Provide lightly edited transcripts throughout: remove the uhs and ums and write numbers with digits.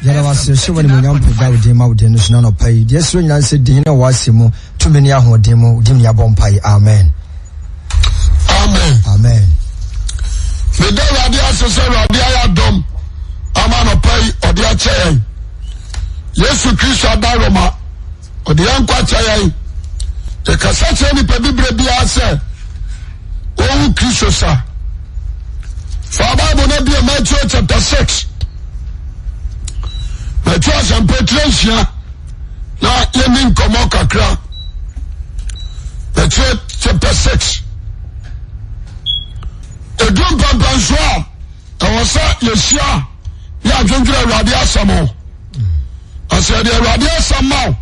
Yara was so many young people with him out in the snow pay. Yes, when I said dinner was him, too many are who demo, Dimia Bompay. Amen. Amen. Amen. The day Radia said, Radia Dom, Amano pay or the chain. Yes, you Christ Adaroma or the Unqua Chay. The Cassette any Pedibre said, Oh, Christosa. For Bible not be a Matthew chapter 6. Matthew and Patricia. Now, Yemin Komoka Kra. Matthew chapter 6. A drum Pampanswa. I was at Yeshua. Ya drinking a Radia Samo. I said, the Radia Samo.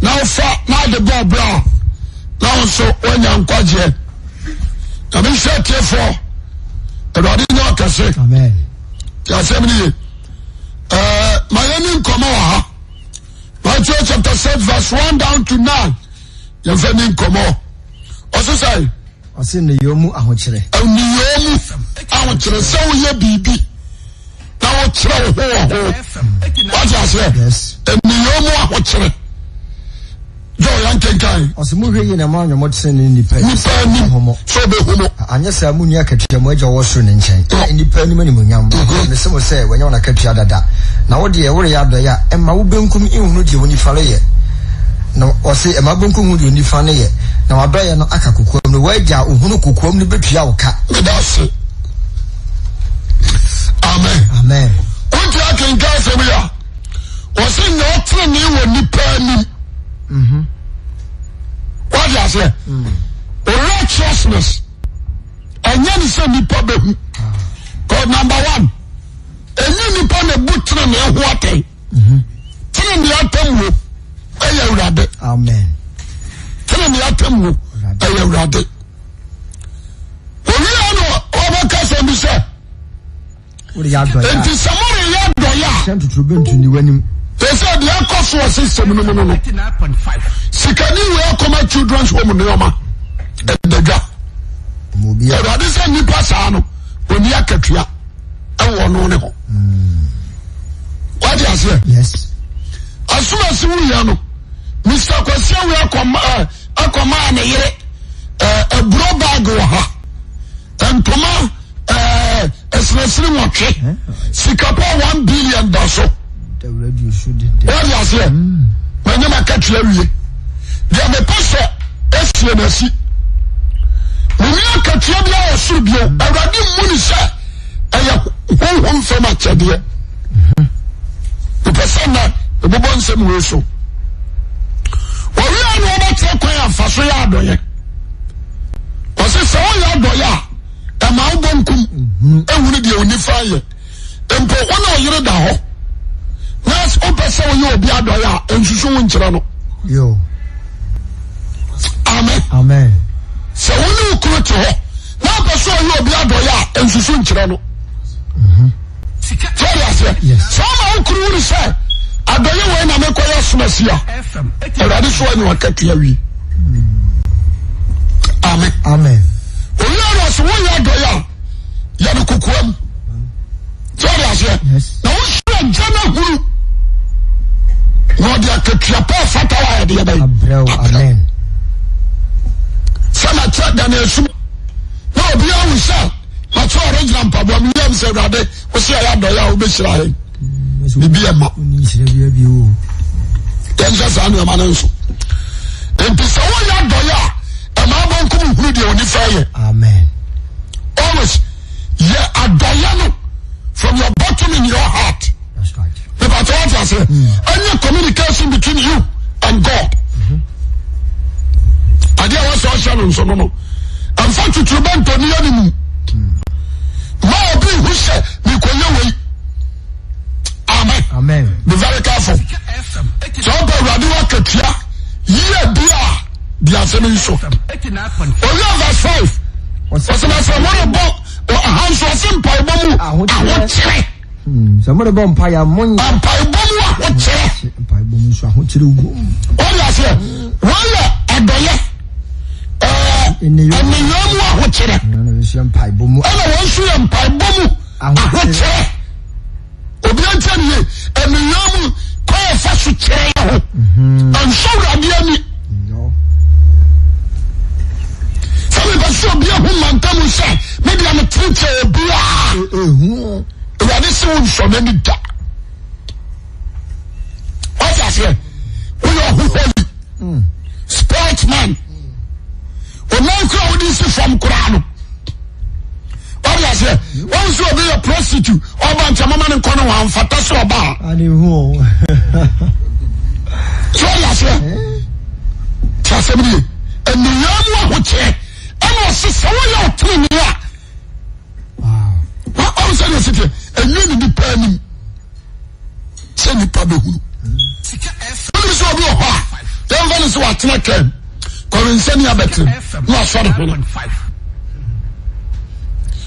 Now, now the ball brown. Now, so when you're quite I mean, shut here for. Amen. My name Komo. Matthew chapter 7 verse 1 down to 9. Your name Komo. Also say, I seen the Yomu Ahochere. And Yomu Ahochere, so ye BB. Now, what I say? Yes. And Yomu Ahochere. Ɔsɛ mu hwɛ yi na ma nyɔmɔ tse ne nipa so be homo anya sa mu nia katua mu agya wɔ so ne nkyɛn nipa ni manim nyam ne sɛ mo sɛ wɔnyɛ na katua dada na wo de ɛwore ya adɔ ya ɛma wo benkum ihunu de woni fare yɛ na ɔsɛ ɛma benkum hu de woni fa ne yɛ na wadɔ yɛ no aka kokoam no wɔagya ohunu kokoam no betua wo ka medase amen amen wonti akenka sɛ bi a ɔsɛ nyɛ ɔtene ne wɔ nipa ni what you say? Righteousness. And then say nipa behu. God number 1. And you nipa ne butre ne huate. Tene ne atem wo. Eye urade. Amen. Tene ne atem wo. Eye urade. Owi ano obaka so bi say. Wo de ya do ya. Enti samore ya do ya. Sent to bentu ni wanim. They said the alcohol system no. 99.5. Sikani we come children's home no ma. The ja. Mobi. Everybody say ni pasa no. Oni akatua. E no ne ho. What you say? Yes. Asuma si wu ya no. Mr. Kwasi we akoma na yire. A bro bag wo ha. Entoma esresiri motwe. Sikapo 1 billion daso. The radio should what you say? When you make catch you. There me pose SNC. When you catch you bia osubio, awrade muni say aya honhom fam achede. The person na the bobon sem we so. Ori anu oba tire kwan afaso ya adoye. O se so ya adoye a ma ubonkum ehunu de oni faye. Empo wona oyire da ho. Yes, open say you obi adoya ensusu wonkyere no. Yo. Amen. Amen. So when you go to her, now person you obi adoya ensusu wonkyere no. Yes. Some ukuru say adoya we na mekoya somasia. Erade so ani wakatua wi. Amen. Amen. Oyi ara so wo ya adoya ya no kokoam. Yes. Now we jana huru. No dia ketua pa fata wa ya de Abreu. Amen. Sama cha dana su. No obi awu sha. Ma cho original pabo mi yam se rade. O se ya do ya o be shira he. Bibi ema. Ni shira bi o. Yenja sa anu ema nanso. Enti se wo ya do ya. Ema bon kum huru de oni fa ye. Amen. Always ye adoya no from your bottom in your heart. That's right. Because what I say, any communication between you and God. I did also share so no. I'm fine to prevent any enemy. My be who say me way. Amen. Amen. Be very careful. So radio ketia ye bia dia say me so. Oh verse 5. What's the matter? What about a house was simple bomu? I want to Somebody bomb paya mon. I'm paibomu what say? Paibomu so ahotire wo. What you say? Why adoye? In the yamu ahotire. No, so paibomu. Ana won so paibomu ahotire. Obi antani emi so many da. What I say? We are holy. Sportsman. O no crowd is from Quran. What I say? Once you be a prostitute, or bunch of mama and corner one for Tasha bar. And who? So I say, Tassamini, and the young one chair, and I see so you are. Wow. What I was saying is, and you need to pay me. Send me Pablo. What is your heart? Then one is what I can. Corinthia better. No, sorry.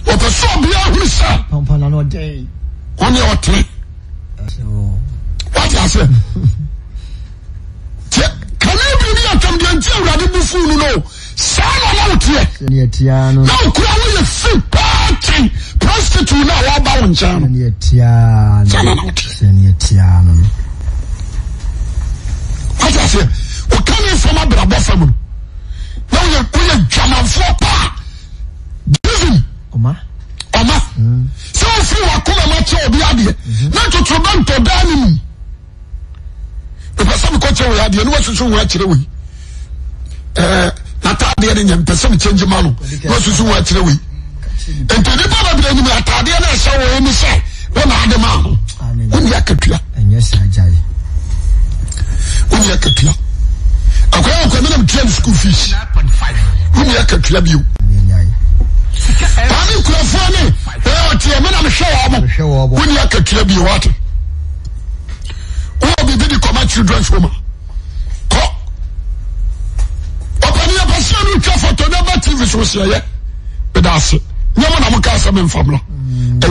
What a so beyond me, sir. Pampano day. Only or three. What I said. Can you believe me? I come to tell you, I didn't fool no. Son out here. Now, cry a free party. Prostitute now, all bound channel. What I say? We come in from a brother family. Now you're German for pa. Giving. Oma. So if you are coming much of the idea, not to prevent the dining. The person culture we had, you know what you watch away. Not adding and person change your man. What you watch away. And to the power of the enemy, I didn't show any say. When I demand. When you are Katia. And yes, I jai. When you are Katia. I can't train school fees. When you are Katia, you. I'm funny. I'm sure when you are Katia, you water. Or be the command children's woman. Open your passion, you care for to never TV social. But that's it. No one am a castle in family. The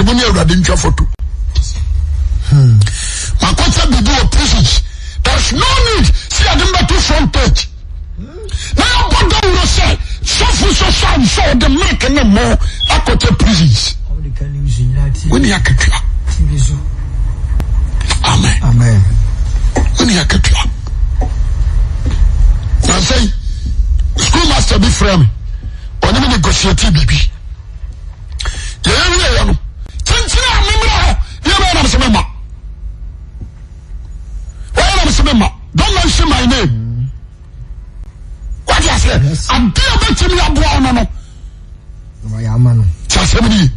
money I didn't care for two. My concept will do a prisons. There's no need. See, I didn't get to front page. Now, but don't you say, suffer so sad, so the milk and the more, I got to prisons. When you are Katia. Amen. When you are Katia. I say, schoolmaster be frame. On the negotiating baby. Yeah. Tintina, remember, you're not a member. Don't mention my name. What you say? I'm dear betting me a brown. I am man. Chassemini.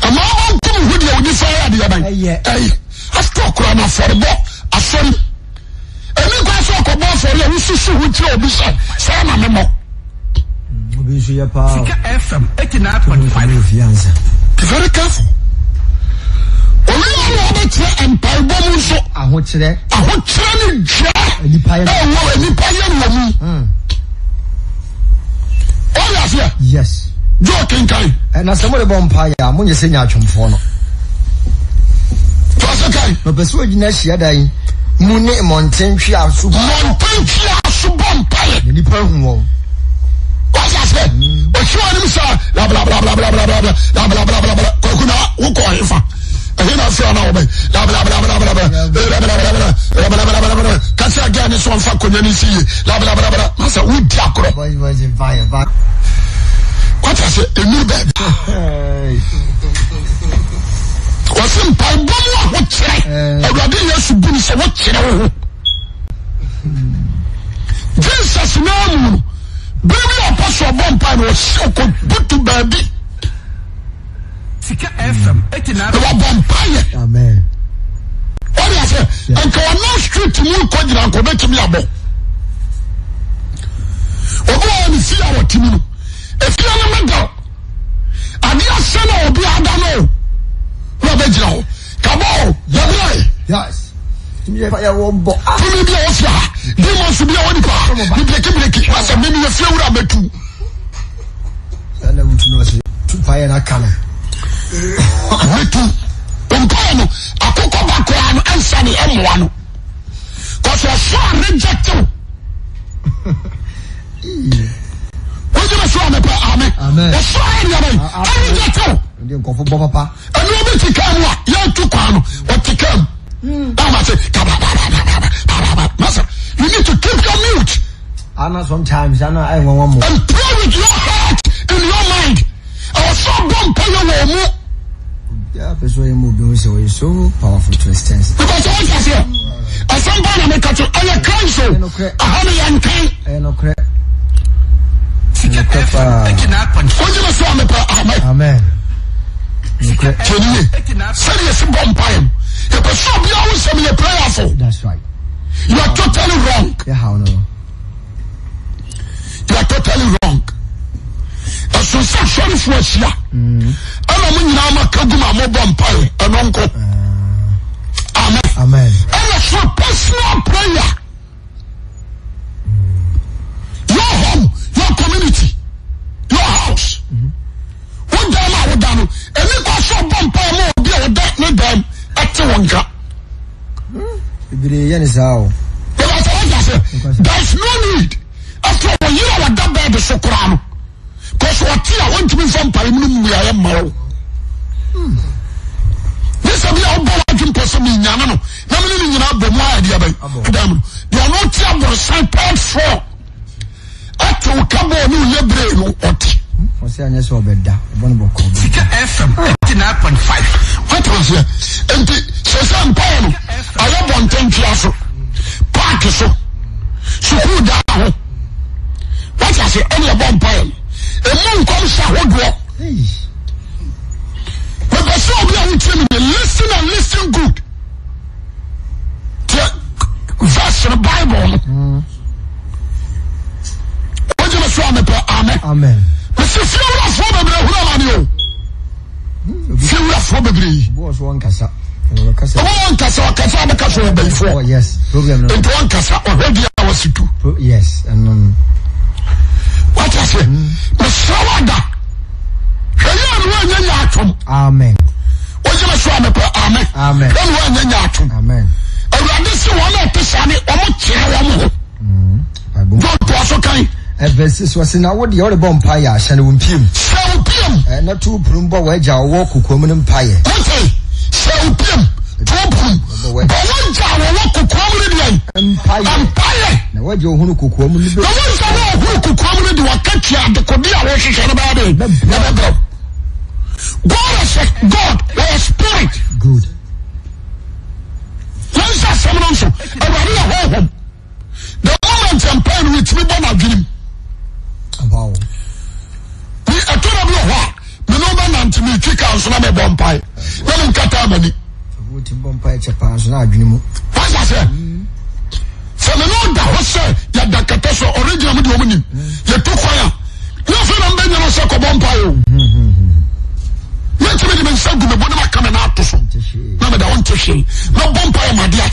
A man come with you this fire the other. Hey, I spoke on a for the ball. I said, and you guys walk about for you. We see which you will be said. Say, my memo. FM 89.5. Be very careful. And Palbom so I want to yes. Joking kind. And as somebody bumpire, when you say Yachum for no. No persuade Nasia day. Mune Mountain Chia Mountain Chia Subumpire. The Nipper. What I said? But you are him, blah blah blah blah blah blah blah blah blah blah blah blah. Kokuna, who call him? I hear not fear now, blah blah blah blah blah blah. Can't say again this one for community. Blah blah blah blah. Master, we diacro. What I say? A new bed. What's in Palboma? What's right? Already, yes, you say what's it? Jesus, no. Baby, apostle Bompire was so good to baby. FM 89. Amen. What do I say? And go on no street to move Kodra and go back to me about. Or go on and see our team. If you are a mental, and you are son or be I don't know. Robert, come on, yes. I won't bo. You be off. You must be on the car. You break it. What's a minute of few rabbit too? And I would know to fire that cannon. Umpano, a cocoa back and sunny M1. Because you're so rejected. What do you say? Amen. You're so rejected. And you go for Papa. And you will take care of you to come. What to come? Master, you need to keep your mute. I know sometimes I want one more. And pray with your heart in your mind. I was so dumb, pay your That's why you so powerful to extend. Because what I say, I somebody make a to a council. I have a young king. No correct. Amen. Serious vampire. You can be always semi prayerful. That's right. You are totally wrong. Yeah, how no? You are totally wrong. As so sorry for us here. I'm a man, Kaguma, more vampire, and uncle. Amen. Amen. And a for personal prayer. Your home, your community, your house. What damn I would done? And you got so vampire more be a death with them at the one cup. There's no need. After a year, I got bad the Soprano. Because what I want to be from Parimum, we are more. This will be our boy person in Yamano. Now, living in our Bomai, they are not able to sign part for. After we come on, you have brain or what's your name? FM 89.5. What was here? And the Sesam Pano, I have 110 class. Park so. So who down? What I say, any vampire. A moon comes out would walk. But the show be able to listen and listen good. Verse the Bible. What you must say, Amen. Amen. Monsieur, si on l'a fait, bébé, si on l'a fait, bébé. Boss one kasa. Oh yes. Problem no. Into one kasa already I was too. Yes. And what I say? Mr. Amen. What you must say? Amen. Amen. Amen. And this one of the Sunday, God to us, okay. Verses was in our the other vampire, Shannon Pim. So Pim. And not two Brumba wedge our walk who come in empire. Okay. So Pim. Topum. But one jar walk who come in empire. Now what you who could come in the one who could come in the Wakatia, the Kodia, where she said about it. Never go. God is God, we're a spirit. Good. When's that someone also? I home. The moment I'm playing with me, I'm dream. Wow. I told you what? The number to me, kick out some other vampire. Let him cut out money. Vampire Japan's not dream. What's that, sir? So the Lord that was said, you had the Catasso original woman. You took fire. Nothing on Benjamin Sako vampire. Let me even say, the bottom of coming out to some. No, I want to say, no vampire, my dear.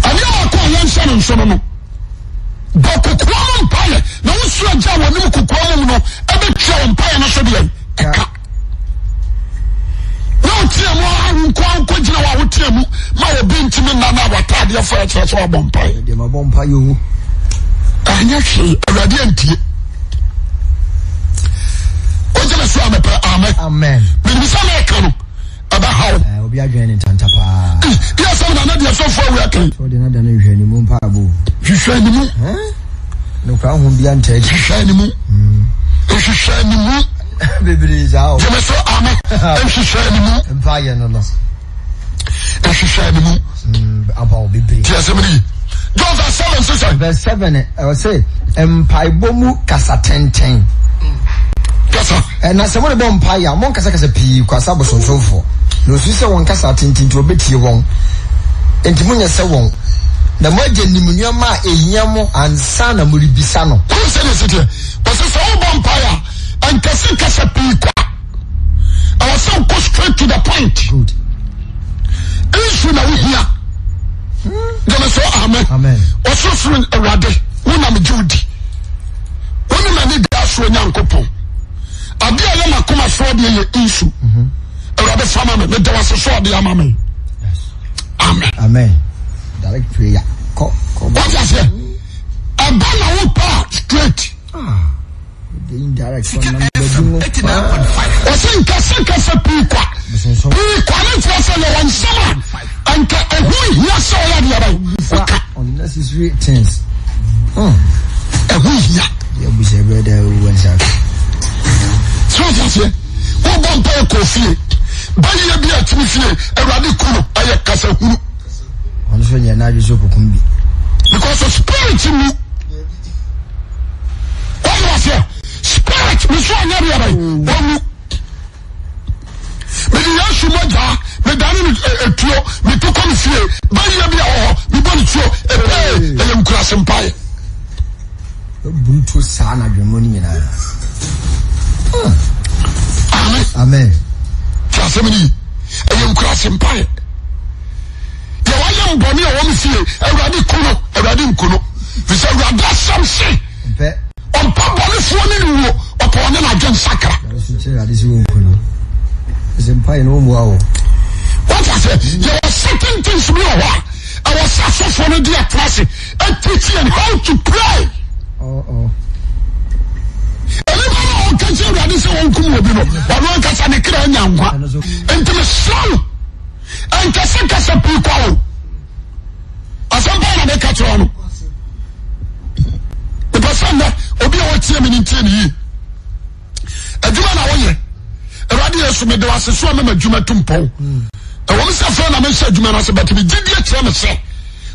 And you are calling Shannon Sono. But Kukwam Empire, now we see a job when you Kukwam, every show Empire, no so bien. No, Tiamu, Kwan, Kujina, Tiamu, my being to me, Nana, what are your friends as well, Bompire? They are Bompire. And actually, a radiant. What's the Swami? Amen. When we say, about how? I will be again in Tantapa. Yes, I'm not so far working. So they're not done any moon parable. You say the moon? No crown won't be untaken. You say the moon? You say the moon? Baby is out. You must say, Amen. And she say the moon? Empire, no. And she say the moon? About Bibi. Yes, somebody. John 7, sister. Verse 7, I will say, Empire Bomu Casatenten. And as someone vampire, Monk as a pea, Casabos and so forth. No sister one Casatin to a bit you won't. And Timunia Sawon. The Majan Nimuniama, a Yamo, and Sana Muribisano. Who said it? Was a soul vampire and Casacasa Piqua. I was so go straight to the point. Good. Issue now here. Then I say, Amen. Amen. Also, friend, a radi, when I'm Judy. When you need gas when you're couple. I be a young come as for the issue. A rather family, but there was a sword, the Amen. Amen. Amen. Direct prayer. What I say? A banner part straight. The indirect one. I think Casa Piqua. Piqua, let's say one summer. And who is here? Unnecessary things. A who is here? There was a brother who went out. So that's it. ye kofie ba ye bi atimi fie awurade kuno aye kasa hunu ono so nya na adwo pokumbi because of spirit in you. What was here? Spirit, me so anya bia bai. Onu. Me di yasu moja, me dani etuo, me to come fie. Ba ye bia ho, me boni tuo, e yem kura sempae. Bruto sana dwemoni nyina. Amen. Amen. Chasemini, e yem kura sempae. Ya wayam boni o wo fie, awurade kuno, awurade nkuno. We say awurade asam Mpe. On pa boni fo ni wo, opo ne na dwen sakra. So che awurade si wo nkuno. Sempai no mu awo. What I say? There are certain things we are. I was so for the dear class and teaching and how to pray. Oh. Everybody can say that this one come with you. But one can say the crown and to the soul and Kasa people. As some part of the catron. The person that will be our team in 10 years. A Juma, radio so me de wase so me madwuma tumpo e wo me se fa na me hye adwuma na se bet me gidi a kire me se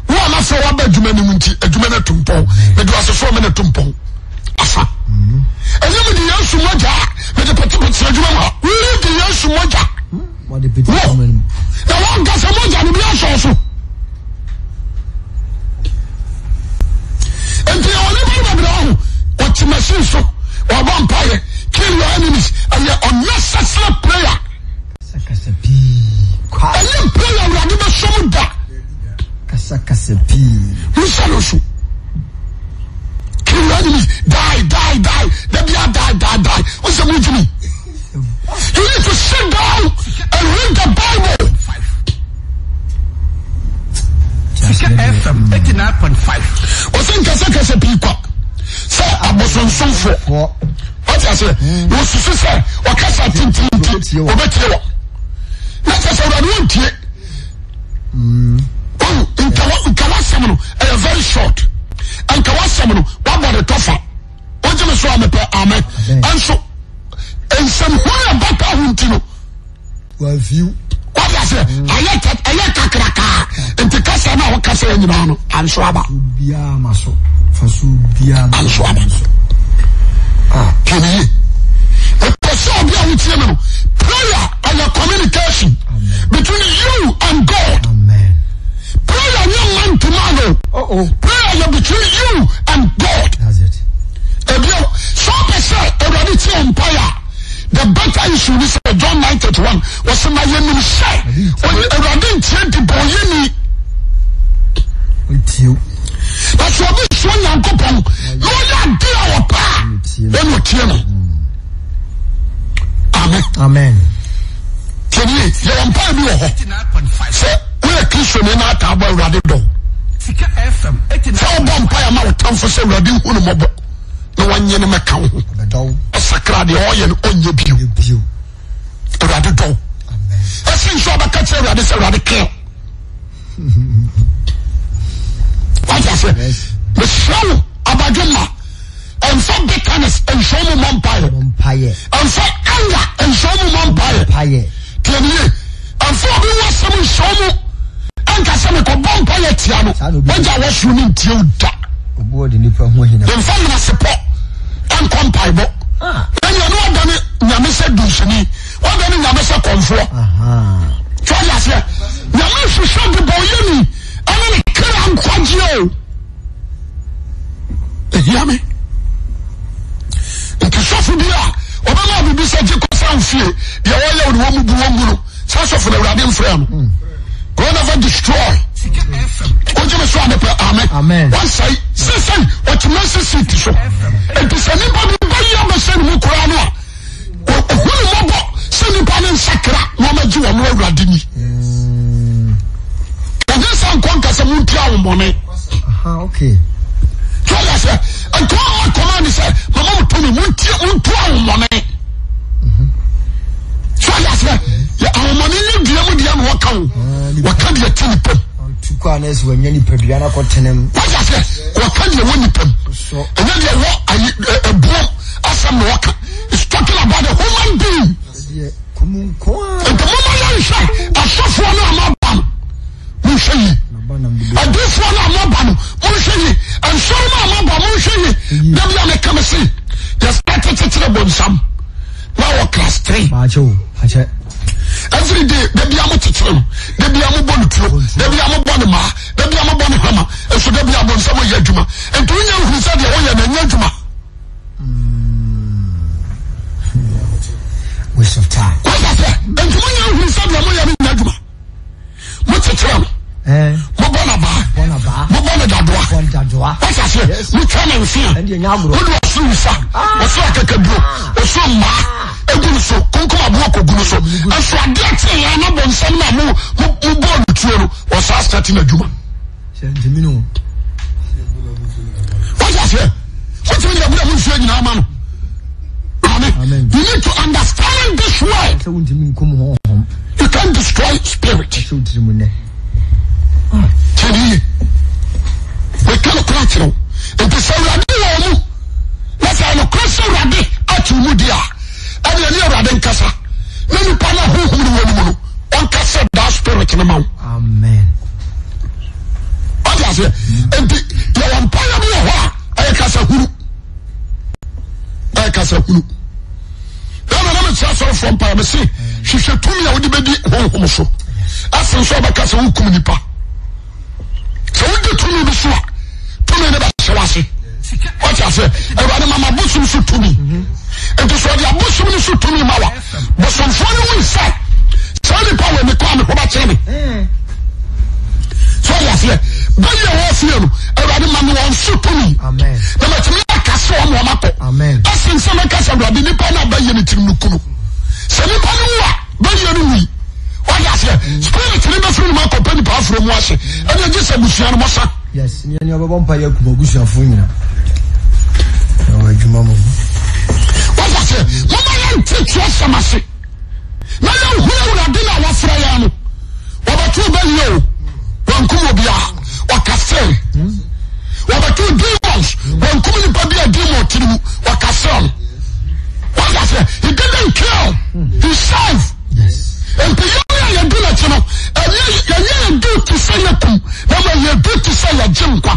wo na fa wa ba adwuma ni munti adwuma na tumpo me de wase so me na tumpo afa enye me de yesu moja me de poti adwuma ma wo de yesu moja mo de peti adwuma ni na wo ga se moja ni bia so enti o ni ba bra ho o ti machine so o ba mpaye kill your enemies and your unnecessary prayer. And you pray and you are never shown that. Listen, kill your enemies. Die. Die. What's the meaning to me? You need to sit down and read the Bible. FM 89.5. What's in Kasa Piqua? Say, I was on some for. What I say? You say, Wakasa Tinti, Obetio. Not as I want to. Oh, in Kawasamano, very short. And Kawasamano, what about the Tofa? What you saw me per amen. And so, and somewhere about Huntino. Well, few. What I say? I let Kakraka. And the Kasana or Casa in Rano, and Swaba. Biamaso. Fasubia and Swaba. Can you? Prayer and your communication between you and God. Amen. Prayer young man tomorrow. Prayer between you and God. That's it. So already empire. The better issue is John 9:31 was my enemy say when already the boy with you. That's what we show young couple. No, you dear our pa. Then you tell me. Amen. Can you? Your empire be 89.5. Say, we're a Christian in our tower, Radido. Sika FM 89. So, Bompire, my town for say, Radim, Unumobo. No one in my count. A sacra, the oil on your view. Radido. Amen. I think so, but catch a radical. What I say? The show Abaduma. And for bitterness and show me vampire. And for anger and show me vampire. Can you? And for being what some show me. And Cassandra vampire Tiano. When I was running to you, then family support and compile. Then you know done it, Yamisa Dushani. What done Yamisa Comfort? Try us here. Yamisa shot the boy, and then kill and quadro. Hear me? Nti sofu bia obama bibi se jiko sanfie de oya wo wo mu sa sofu na urade mfra no go never destroy oje me so amen one say what necessity so and to send ba ya ba se mu kura no ohunu mo bo se ni pa ne sakra no ma ji wo no urade ni and this an konka se mu tia wo mone okay. So I said, and God command said, Mama told me, one money. So I said, our money, you what can you tell me? Two corners when you need Pedriana Cottenham. What I said, what can you win them? And then you walk a blow as some walker is talking about a human being. monhwe asofo no amabam monhwe yi adufo no amabam monhwe yi anso no amabam monhwe yi da bia me come see you start to bonsam now class 3 ache every day da bia mo tetere da bia mo bonu tuo da bia mo bonu ma da bia mo bonu hama enso da bia bonsam ye adwuma ento nya hu se de wo ye na nya adwuma waste of time. And you who said the Moya Najuma. What's a term? Mobana Dadua. What's I say? We come and see. And you now go to Susa. Or so I can do. Or so ma. A good so. Kunkuma Boko Guso. And so I get say I know when some who born to or so starting a Juma. Sentimino. What's I say? What's in the saying now, man? Amen. You need to understand this word. You can't destroy spirit. Tell you, we can't catch you. It is a radio. Let's say a Christian radio at Mudia. And you're near Radenkasa. Many Pana who on Casa that spirit in the mouth. Amen. What does it? And the empire, I Casa Hulu. I Casa Hulu. So from Pamasi, she said to me, I would be home so. As in Sobacasa who come nipa. So we do to me the swat. To me the Bashawasi. What I say, I ran Mamma Bushum to me. And to show the Bushum to me, Mawa. But some funny will say, Charlie Power in the corner for my channel. So I say, but you are here, I ran Mamma wants to me. Amen. The Machina. Amen. As in some Casa, I didn't buy anything Nukunu. Senipa nuwa bayanu wi waya se spirit ni be firi ma company pa from wase and you just abusuan mo sa yes ni ani obebo mpa ya kuma abusuafo nyina na adwuma mo waya se mama yan teach us samase na ya hura de na wafra ya no wabatu ba yo wankumo bia wakasel wabatu demons wankumo ni pa bia demon tirimu wakasel. He didn't kill. He served. Yes. And the young do not know. And you do to say your pum. Now you do to say your jumpa.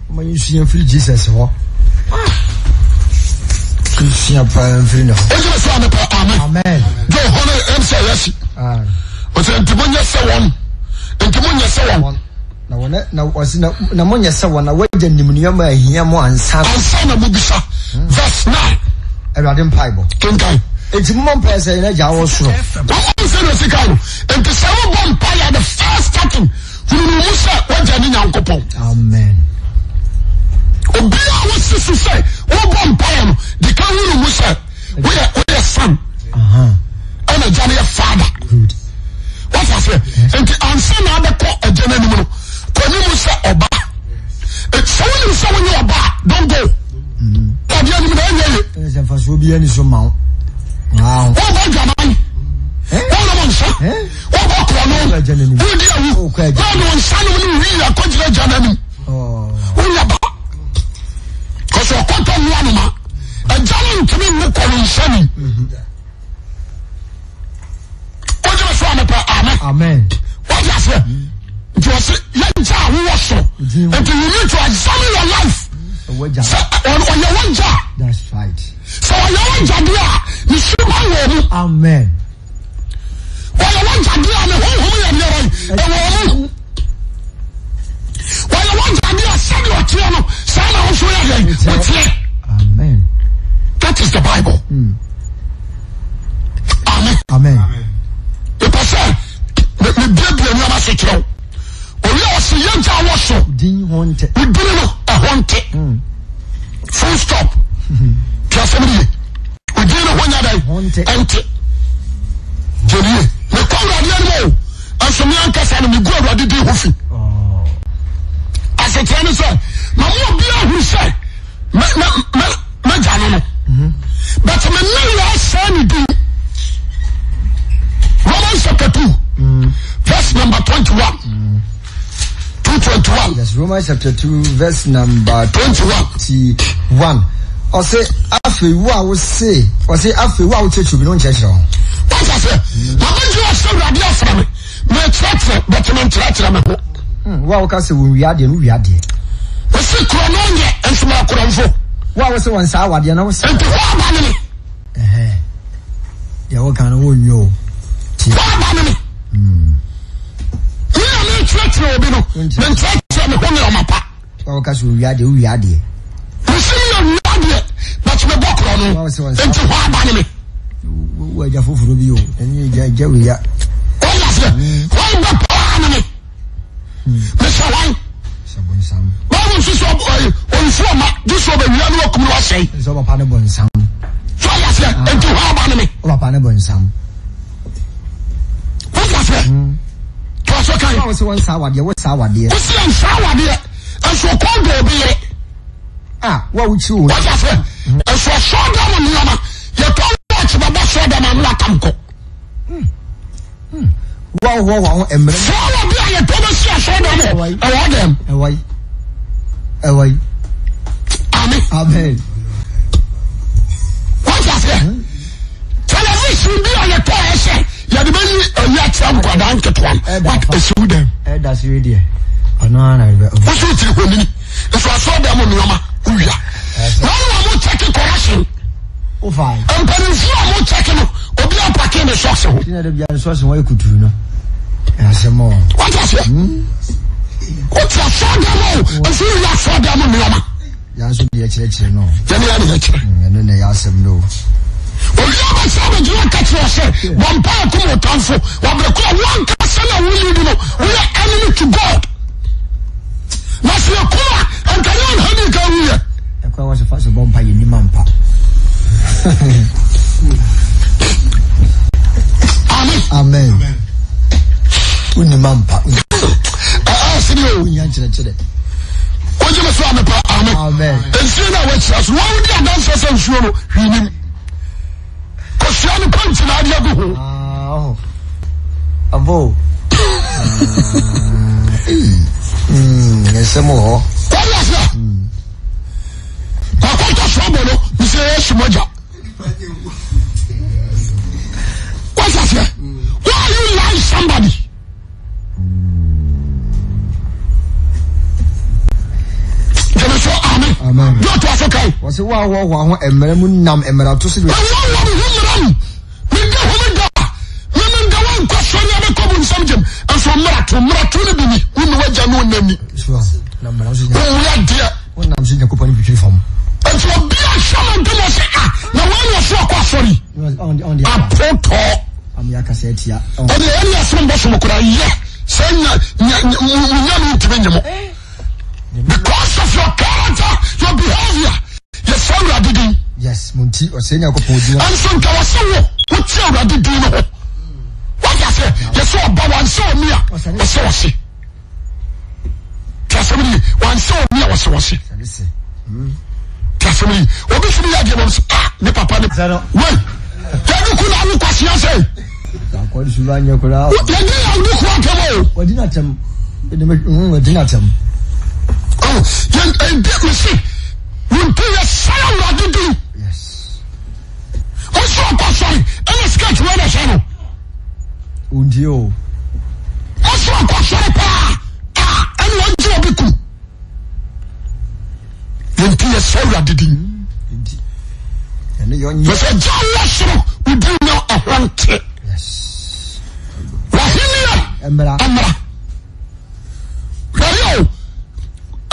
When you see him free Jesus, what? You see a prayer free now. Amen. Go honor and say yes. But in Timonia Sawan. In Timonia Sawan. Now was in Namonia Sawan away the Nimuniama here more and San Mubisa. Verse 9. Radin Bible. Kinkai. It's more person in a Jawa show. And the seven vampire, the first starting, who Musa, what Janina Uncle. Amen. Obia was to say, what vampire, the Kanu Musa, we are son. And a Jania father. Good. What I say? And the answer now the call a Janino. Kanu Musa Oba. It's someone you Oba, don't go. Yes, and for so be any so mount. Wow. What about Jaman? What about Sha? What about Kono? Who do you? Okay. What about San when you read a country Janani? Oh. Who about? Because you're quite a Yanima. A Jaman to me, no calling Sunny. What do you say? Amen. What do you say? It was young child who was so. And you need to examine your life. That's right. So you Amen. Amen. That is the Bible. Amen. Amen. Full stop. We didn't know when you're empty. Jenny, we call Radian and some young person and we go ready to Hoofy. As a tennis, Mamma Bia who said, Majano. But I'm a million son do. Romans chapter 2, verse number 21. 2:21. Yes, Romans chapter 2, verse number 21. Or say, after what will say, or say, after what will take you, we don't change it. What I say? How many you are so radio from no ntra me ho wa wo ka se wo wi ade no wi ade wo se kro no nye enso ma kro mfo wa wo se won sa awade na wo se enti ho ba ne ya wo kan wo nyo ti ho ba ne ni tire obi no men tire me ho ne o mapa wa wo ka se wo wi ade wo wi ade wo se yo ade but me bokro no enti ho ba ne wo ja foforo bi o eni ja wi ya o ya se ho ba pa ne me so wan sabon sam bawo si so on so ma di so be wi anu okum wa sei so ba pa ne bon sam so ya se enti ho ba ne o ba pa ne bon sam o ya se to so kai wa se won sa awade wo sa awade o se sa awade enso ko do bi re wa wo chi o wa ya se enso so da mo ni ama ye to watch baba so da na no atamko wa ho emre so wa bi aye to be sia so da mo e wa dem Ewai. Amen. What is it? Television be on the toy. You the man you tell me that I'm one. What is you them? That's you there. No, what's it you mean? If I saw them on Yama, no one will check it correction. Oh, fine. I'm telling you, I'm not checking it. Or be a packing the sauce. You know, the sauce what you could do, no? Yes, more. What is it? What's your saw them? If you saw them on Yama. Yes, be a church, no. And then they ask them, no. Well, you have a savage, you catch yourself. One power to more time for one person, we are enemy to God. That's your core, and can you help me go here? The core was a fast bomb in the Mampa. Amen. Unimampa. I see you. What you must have amen. And see now what's us. Why would you dance and show him? Because you're the punch in Adiago. Oh, Abo. Some more. What is that? I want to trouble. You say, Shimoja. What's that? Why you lie somebody? Amen. Go to Africa. What's the wow, Emeramunam, Emeratus? Women question never come in some gym. And from Maratuni, we know what you know. We are dear. When I'm seeing a coupon between from. And so be a shaman to us. Now, when you're so sorry, on the apple, I'm Yakasetia. On the area, some Bosumokura, saying, because of your character, your behavior, your son did. Yes, Monty or Senior Copo. And some Kawasawa, what you did. What I say, you saw Bawan saw me, I saw see. Somebody, one saw me, I saw see. Somebody, what is the papa? Well, you could have a question, say. What is your crowd? What did not tell? Oh, and see. Will be a sound like you do. Yes. Also, sorry, and a sketch where the channel. Undio. Also, sorry, and one job be cool. Will be a sound like you do. And you're a John Russell, we do know a want. Yes. Wahimia, Emra. Radio.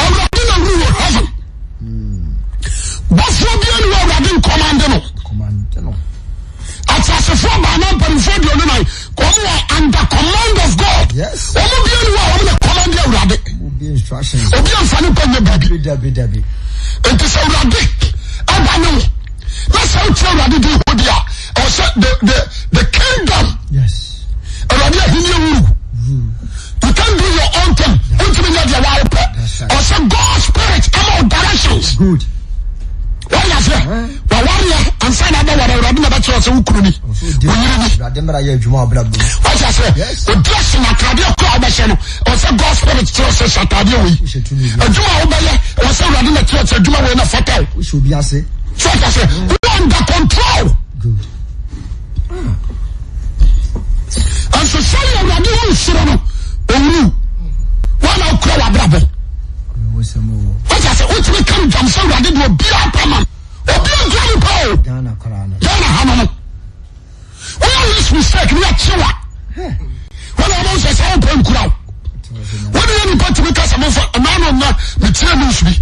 Heaven. But for the anywhere I didn't command. As a former before the night, come under command of God. Yes. Only anywhere command you rabbit. Be instructions. Obi funny penny baby. It is a rabbit. I know. That's how you rabbit do or set the kingdom. Yes. A rabbit you can't do your own thing. Or say God's spirit, come out directions. Good. What is it? Warrior, and sign out what I read about you as a Ukuni. What is it? The blessing of Claudia Crowdation, or say God's spirit, Church Satadio. A Juma Obey, or say Radin the Church, a Juma in a photo. We should be as so I say, we under control. Good. And so, sorry, I'm not doing Sirano. like me a chiwa. When I was a sound point crowd. When you put to me, because I'm a man on that, the tear news me.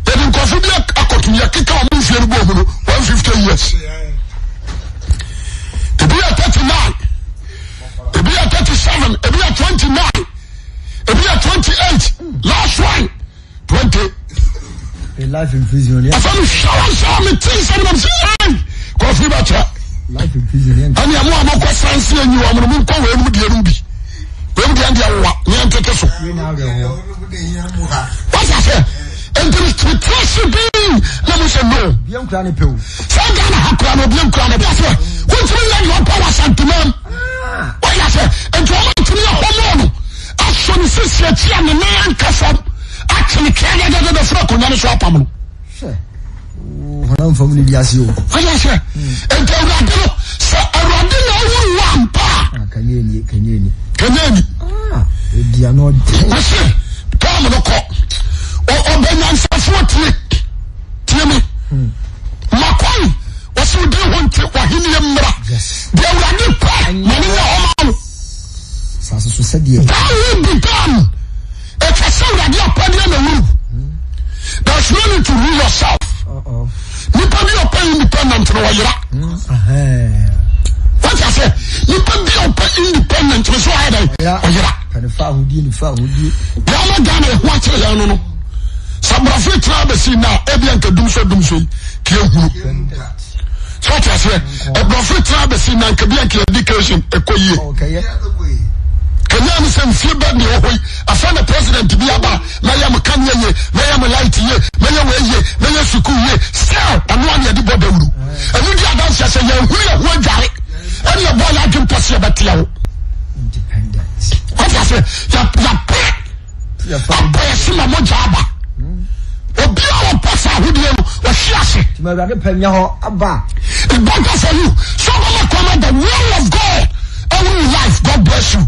They didn't go for the kick out move your woman 150 years. To be at 39, to be at 37, to be at 29, to be at 28, last one, 20. Life in prison. I found shower me things and I'm saying, coffee butter. Life in prison. And you are more questions and you are going to go with the ruby. When the end of what? What's that? And there is to trust you being, let me say no. Young cranny pill. Some kind of happen of young cranny. That's what. Once we let your power and to them. What I say? And to all to me a hormone. As soon as it's your and the man come actually can't get the flock on the shop. Sure. I'm from Libya. What I say? And to Radino, so a Radino one pa. Can you? They are not. I say, come on, look. Or Benyan Safoti, Timmy, Macquarie, was you do want to Wahinium? Yes. They were new part, money. Sasu said, yeah. That will be done. If I say that you're putting in the room, there's no need to rule yourself. You can be open independent to Wayra. What I say, you can be open independent to Wayra. And the far who did the far who did. Yamagana, watch it. Sabrafi trabesi na ebianke dumso kiehuru. So what I say, Sabrafi trabesi na kebianke education ekoye. Okay. Kenya mi se mfie bed ni ohoi. Afa na president bi aba, na ya mekanye ye, na ya light ye, na ya weye, na ya suku ye. Still, anu ani edi boda uru. Enu di adansi ase ye hu ye hu dware. Eni ye boy adwum pose betia wo. Independent. What I say, ya pe. Apo si ma mo jaba. Obi a pasa ahudie no o hwiase ti ma rade panya ho aba it better for you so come the will of God and in life God bless you